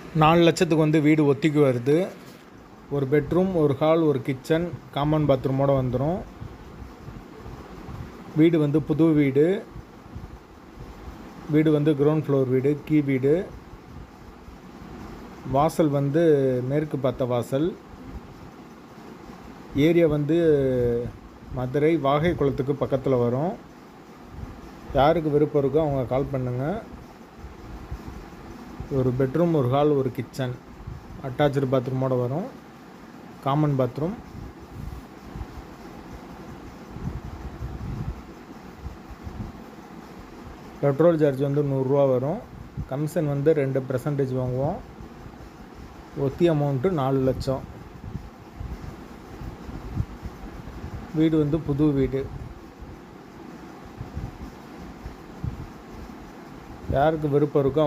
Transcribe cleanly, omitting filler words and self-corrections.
4 லட்சத்துக்கு வந்து வீடு ஒத்திக்கு வருது. ஒரு பெட்ரூம், ஒரு ஹால், ஒரு கிச்சன், காமன் பாத்ரூமோடு வந்துடும். வீடு வந்து புது வீடு. வீடு வந்து கிரவுண்ட் ஃப்ளோர் வீடு, கீ வீடு. வாசல் வந்து மேற்கு பார்த்த வாசல். ஏரியா வந்து மதுரை வாகை குளத்துக்கு பக்கத்தில் வரும். யாருக்கு விருப்பம் இருக்கோ அவங்க கால் பண்ணுங்கள். ஒரு பெட்ரூம், ஒரு ஹால், ஒரு கிச்சன், அட்டாச்சு பாத்ரூமோடு வரும். Common bathroom. பெட்ரோல் சார்ஜ் வந்து 100 ரூபா வரும். கமிஷன் வந்து 2% வாங்குவோம். ஒத்தி அமௌண்ட்டு 4 லட்சம். வீடு வந்து புது வீடு. யாருக்கு விருப்பம் இருக்கோ